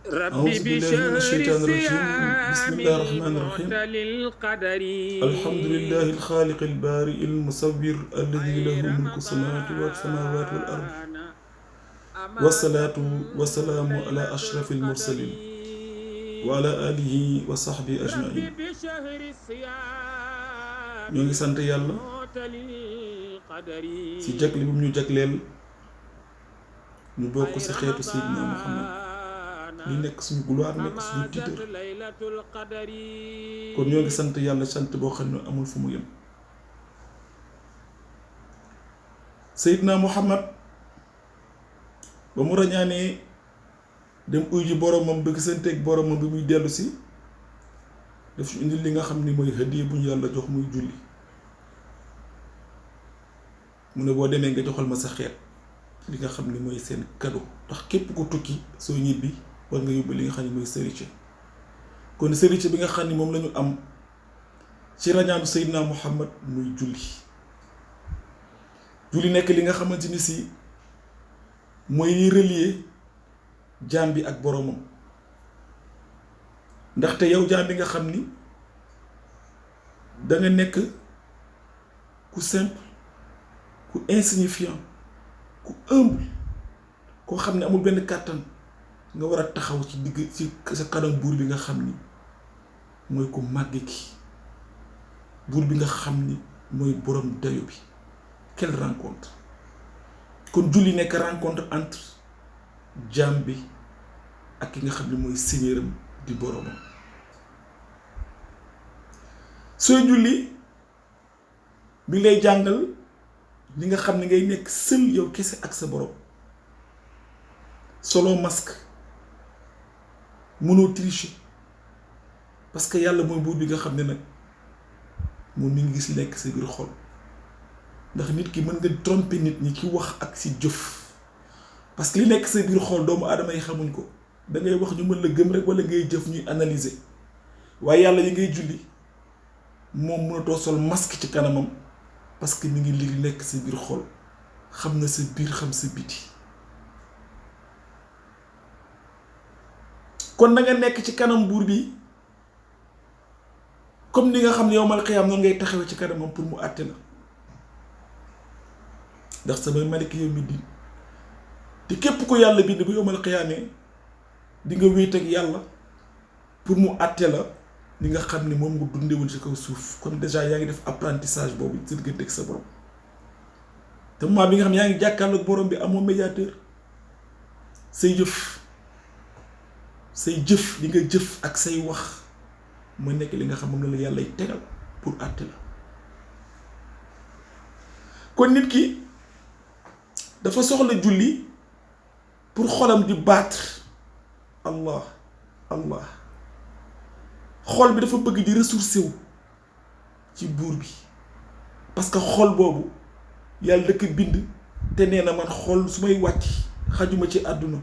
ربي أعوذ بالله من بشهر الشيطان الرجيم. بسم الصيام الله الرحمن الرحيم. معتل القدر الحمد لله الخالق البارئ المصور الذي له أي ملك السماوات والأرض، رمضان والصلاة أمانة والسلام على ليلة أشرف القدر المرسلين وعلى آله وصحبه ربي أجمعين. بشهر الصيام ñoo ngi sant yàlla معتل القدر si jagle bu ñu jagleel ñu bokk أي si xeetu Seydina Muhammad li رمضان nekk suñu gloire nekk suñu أمانة titre. ليلة القدر kon ñoo ngi sant yàlla sant boo xam ne amul fu mu yem. Seydina Muhammad ba mu rañaanee dem uy ji boromam bëgg santeeg boromam bi muy dellu si daf ñu indi li nga xam ni mooy hadiya bu ñu yàlla jox muy julli. mu ne boo demee nga joxal ma sa xeet li nga xam ni mooy seen cadeau, ndax képp ku tukki soo ñibbi war nga yóbbu li nga xam ni mooy sërice. kon sërice bi nga xam ni moom la ñu am ci rañaanu Seydina Muhammad muy julli. julli nekk li nga xamante ni si mooy relier jaam bi ak boromam, ndaxte yow jaam bi nga xam ni da nga nekk ku simple, ku insignifiant, ku humble, koo xam ne amul benn kàttan, nga war a taxaw ci digg ci sa kanam buur bi nga xam ni mooy ku màgg ki, buur bi nga xam ni mooy borom dayo bi. Quelle rencontre! kon julli nekk rencontre entre jaam bi ak ki nga xam ne mooy seigneuram di boromam. sooy julli bi lay jàngal li nga xam ne ngay nekk seul yow kese ak sa borom, solo masque, mënoo tricher, parce que yàlla mooy buur bi nga xam ne nag moom mi ngi gis nekk sa biir xol. ndax nit ki mën nga tromper nit ñi ci wax ak ci jëf, parce que li nekk sa biir xol doomu aadama yi xamuñ ko. da ngay wax ñu mën la gëm rek wala ngay jëf ñuy analyser, waaye yàlla yi ngay julli moom mënatoo sol masque ci kanamam, parce que mi ngi li nekk sa biir xol, xam na sa biir xam sa biti. kon da nga nekk ci kanam buur bi comme ni nga xam ne yowmal xiyaam noonu ngay taxawee ci kanamam pour mu àtte la. ndax samay malik yow mi din te képp ko yàlla bind bu yowmal xiyaamee di nga wéet ak yàlla pour mu àtte la li nga xam ne moom nga dundewul ci kaw suuf. comme déjà yaa ngi def apprentissage boobu sa diggante ak sa borom, te moment bi nga xam ne yaa ngi jàkkaarloog borom bi amoo médiateur. say jëf li nga jëf ak say wax mooy nekk li nga xam moom la yàlla tegal pour àtte la. kon nit ki dafa soxla julli pour xolam di battre Allah Allah. xol bi dafa bëgg di ressourcer wu ci buur bi, parce que xol boobu yàlla da ko bind te nee na man xol su may wàcc xajuma ci àdduna,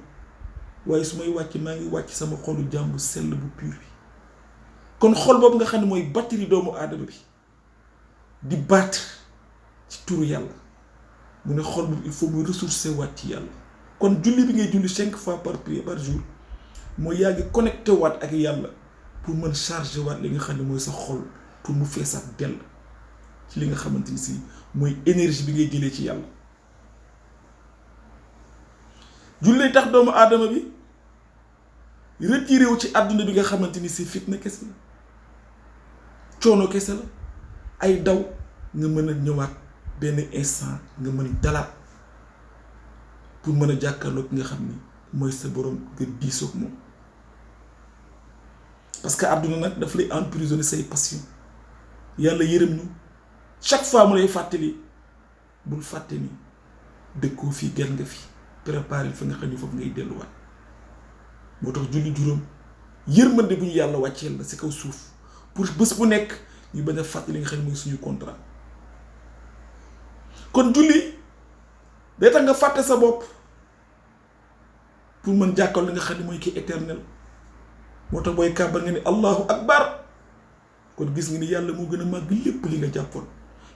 waaye su may wàcc maa ngi wàcc sama xolu jàmbu sell bu pur bi. kon xol boobu nga xam ne mooy batterie doomu aadama bi di battre ci turu yàlla, mu ne xol bi il faut muy ressourcer waat ci yàlla. kon julli bi ngay julli 5 fois par jour mooy yaa ngi connecté waat ak yàlla pour mën charger waat li nga xam ne mooy sa xol pour mu feesaat dell ci li nga xamante ni si mooy énergie bi ngay jëlee ci yàlla. julli tax doomu aadama bi retiré wu ci àdduna bi nga xamante ni si fitna kese la, coono kese la, ay daw nga mën a ñëwaat benn instant nga mën dalaat pour mën a jàkkaarloo ki nga xam ni mooy sa borom nga diisoog moom. parce que àdduna nag daf lay emprisonner say passion. yàlla yërëm ñu chaque fois mu lay fàttali bul fàtte ni dëkkoo fii gën nga fi, préparer fi nga xam ni foofu ngay delluwaat. moo tax julli juróom yërmande bu ñu yàlla wàcceel la si kaw suuf pour bés bu nekk ñu bañ a fàtte li nga xam ne mooy suñu contrat. kon julli day tax nga fàtte sa bopp pour mën jàkkal li nga xam ne mooy ki éternel. moo tax booy kàbbar nga ni allahu akbar, kon gis nga ni yàlla moo gën a màgg lépp li nga jàppoon,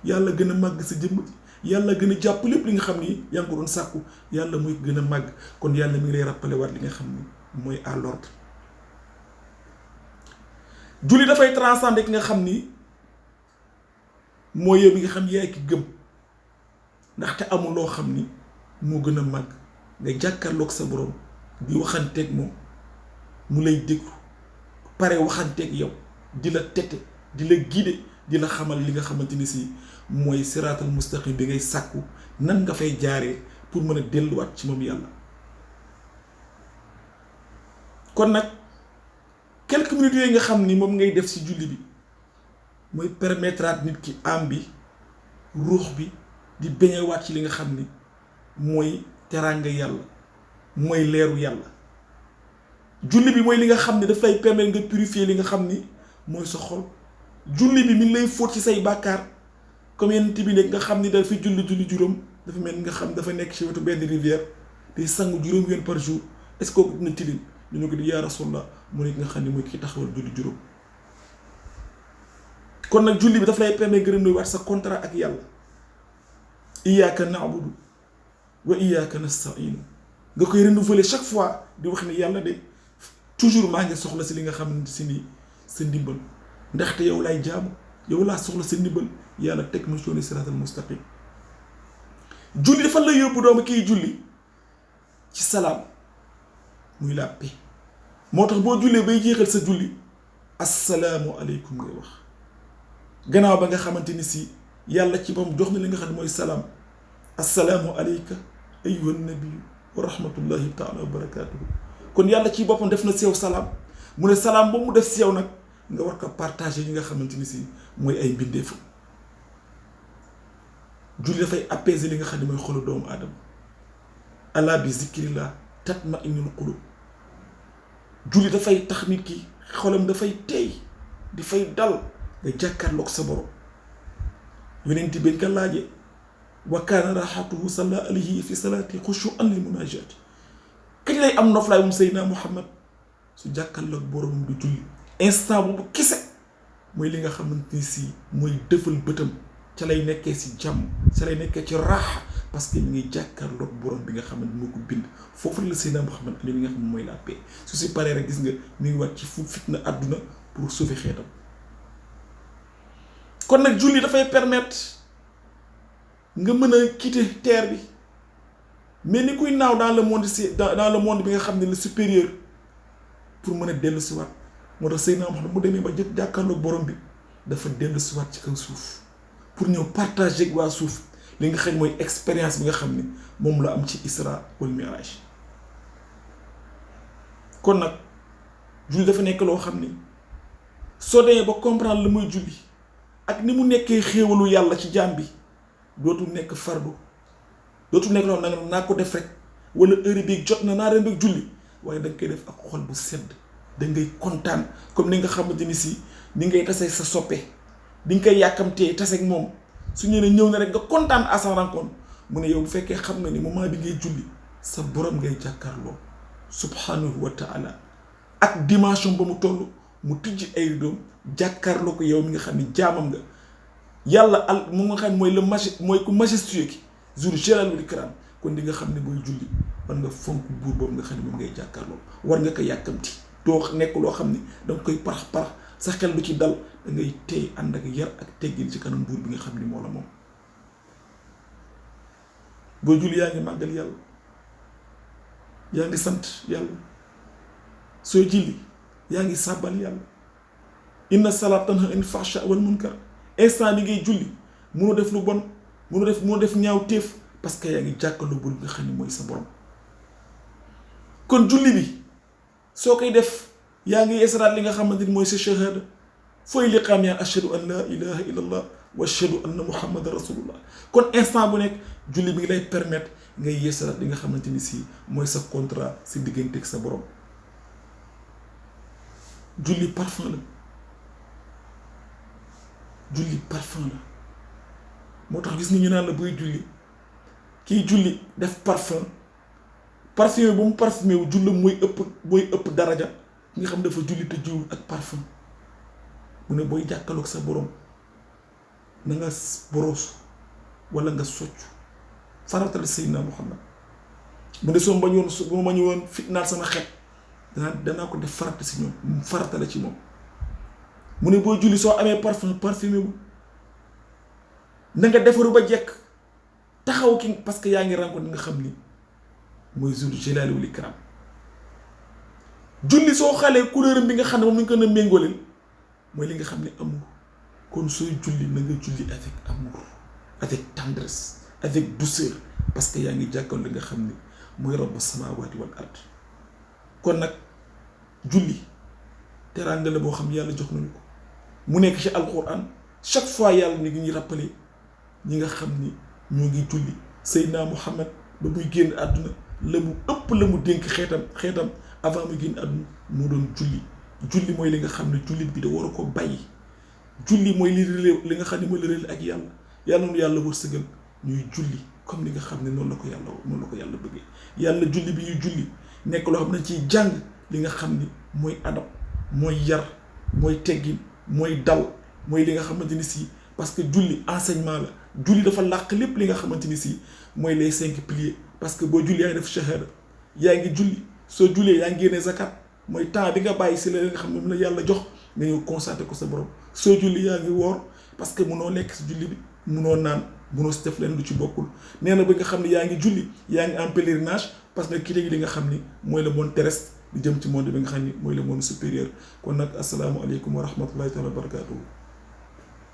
yàlla gën a màgg sa jëmm, yàlla gën a jàpp lépp li nga xam ni yaa ngi ko doon sàkku, yàlla mooy gën a màgg. kon yàlla mi ngi lay rappelé waat li nga xam ni mooy à l'ordre. julli dafay transcender ki nga xam ni mooy yow bi nga xam yaay ki gëm ndaxte amul loo xam ni moo gën a màgg nga jàkkaarloog sa borom di waxanteeg moom mu lay déglu pare waxanteeg yow di la tete di la guider di la xamal li nga xamante ni si mooy siraatal mustaqim bi ngay sàkku nan nga fay jaaree pour mën a delluwaat ci moom yàlla. kon nag quelques minutes yooyu nga xam ni moom ngay def ci julli bi mooy permettre nit ki am bi ruux bi di beñewaat ci li nga xam ni mooy teraanga yàlla mooy leeru yàlla. julli bi mooy li nga xam ni dafay permettre nga purifier li nga xam ni mooy sa xol. julli bi mi ngi lay fóot ci say bàkkaar comme yenn bi nekk nga xam ni dafa julli juróom dafa mel ni nga xam dafa nekk ci wetu benn rivière day sangu juróom yoon par jour est-ce que kooku dina tilim ñu ne ko di yaa Rasulullah mu nekk nga xam ni mooy kii taxawal julli juróom. kon nag julli bi daf lay permettre nga renouveler sa contrat ak yàlla. iyyaka na'budu wa iyyaka nasta'in nga koy renouveler chaque fois di wax ni yàlla de toujours maa ngi soxla si li nga xam ne si ni sa ndimbal ndaxte yow laay jaamu yow laa soxla sa ndimbal yàlla teg ma ci siraatal mustaqim. julli dafa la yóbbu doomu kiy julli ci salaam muy la paix moo tax boo jullee bay jeexal sa julli assalaamu aleykum ngay wax gannaaw ba nga xamante ni si yàlla ci bam jox na li nga xam ne mooy salaam assalaamu aleyka ayyuhan nabiyyu wa rahmatullahi taala wa barakaatuhu. kon yàlla ci boppam def na si yow salaam mu ne salaam ba mu def si yow nag nga war ko partager yi nga xamante ni si mooy ay mbindeefam. julli dafay apaiser li nga xam ne mooy xolu doomu aadama ala bi zikrillah tatma'innul qulub. julli dafay tax nit ki xolam dafay teey di fay dal nga jàkkaarloog sa borom. yonent bi nga laajee wa kaana raxatuhu salla alayhi fi salaati xushu'an li munaajaati kañ lay am noflaay moom Seydina Muhammad su jàkkaarloog boromam di julli instant boobu kese mooy li nga xamante ni si mooy dëfal bëtam ca lay nekkee si jàmm ca lay nekkee ci raaxa parce que mi ngi jàkkaarloog borom bi nga xamante moo ko bind foofu la Seydina Muhammad li nga xam ne mooy la paix su si paree rek gis nga mi ngi wàcc ci fu fitna àdduna pour sauver xeetam. kon nag julli dafay permettre nga mën a quitter terre bi mais ni kuy naaw dans le monde dans le monde bi nga xam ne le supérieur pour mën a dellu si waat moo tax Seydina Muhammad mu demee ba jàkkaarloog borom bi dafa dellu si waat ci kaw suuf pour ñëw partager ak waa suuf li nga xam mooy expérience bi nga xam ne moom la am ci Isra wal Mi'raj. kon nag julli dafa nekk loo xam ni soo demee ba comprendre la muy julli ak ni mu nekkee xéewalu yàlla ci jaam bi dootul nekk fardu dootul nekk loolu nag naa ko def rek wala heure bi jot na naa dem rek julli waaye da nga koy def ak xol bu sedd da ngay kontaan comme ni nga xamante ni si ni ngay tasee sa soppe di nga koy yàkkamtee taseeg moom su ñu ne ñëw na rek nga kontaan à sa rencontre mu ne yow bu fekkee xam nga ni moment bi ngay julli sa borom ngay jàkkaarloo subhanahu wa taala ak dimension ba mu toll mu tijji ay ridoom jàkkaarloo ko yow mi nga xam ni jaamam nga yàlla al mu nga xam mooy le mooy ku majestueux ki zur jalal wal ikram kon di nga xam ne booy julli war nga fonk buur boobu nga xam ne moom ngay jàkkaarloo war nga ko yàkkamti doo nekk loo xam ni danga koy parax sa xel du ci dal da ngay tey ànd ak yar ak teggin ci kanam buur bi nga xam ni moo la moom. booy julli yaa ngi màggal yàlla yaa ngi sant yàlla soo julli yaa ngi sàbbal yàlla inna salaata tanhaa anil fahshaa'i wal munkar instant bi ngay julli mënoo def lu bon mënoo def ñaaw téef parce que yaa ngi jàkkaarloo buur bi nga xam ni mooy sa borom. kon julli bi soo koy def yaa ngi yeesalaat li nga xamante ni mooy sa shahada fooy liqaam yaa ashhadu an laa ilaha illa allah wa ashhadu anna muhammadan rasulullah kon instant bu nekk julli bi ngi lay permettre ngay yeesalaat li nga xamante ni si mooy sa contrat si diggante ak sa borom. julli parfum la julli parfum la moo tax gis nga ñu naan la buy julli kiy julli def parfum yi ba mu parfumé wu jullam mooy ëpp daraja nga xam dafa julli te jiwul ak parfum. mu ne booy jàkkaloog sa borom na nga boroosu wala nga soccu faratal Seydina Muhammad mu ne soo ma ñu woon fitnaal sama xet danaa ko def farata si ñoom farata la ci moom mu ne boo julli soo amee parfumé wu na nga defaru ba jekk taxaw ki parce que yaa ngi rencontre nga xam ni mooy zul jalali wal ikram julli soo xalee couleur bi nga xam ne moom lañ ko na méngóoleel mooy li nga xam ne amour kon sooy julli na nga julli avec amour avec tendresse avec douceur parce que yaa ngi jàkkoon li nga xam ne mooy rabbu samawati wal ard kon nag julli teraanga la boo xam yàlla jox nañu ko mu nekk ci alquran chaque fois yàlla ni ngi ñuy rappelé ñi nga xam ni ñoo ngi julli Seydina Muhammad ba muy génn àdduna la mu ëpp la mu dénk xeetam avant muy génn àdduna moo doon julli mooy li nga xam ne jullit bi da war a ko bàyyi julli mooy li nga xam ne mooy li réel ak yàlla noonu yàlla wërsëgal ñuy julli comme li nga xam ne noonu la ko yàlla bëggee yàlla julli bi ñuy julli nekk loo xam ne ciy jàng li nga xam ni mooy adab mooy yar mooy teggin mooy dal mooy li nga xamante ni si parce que julli enseignement la julli dafa làq lépp li nga xamante ni si mooy les 5 piliers parce que boo julli yaa ngi def shahada yaa ngi julli soo jullee yaa ngi génnee zakat mooy temps bi nga bàyyi si la nga xam ne moom la yàlla jox nga ñëw constaté ko sa borom soo julli yaa ngi woor parce que munoo lekk si julli bi munoo naan munoo si def leen lu ci bokkul nee na ba nga xam ne yaa ngi julli yaa ngi en pèlerinage parce que kii léegi li nga xam ni mooy le monde terrestre di jëm ci monde bi nga xam ni mooy le monde supérieur kon nag asalaamaaleykum wa rahmatullahi taala wa barakatuhu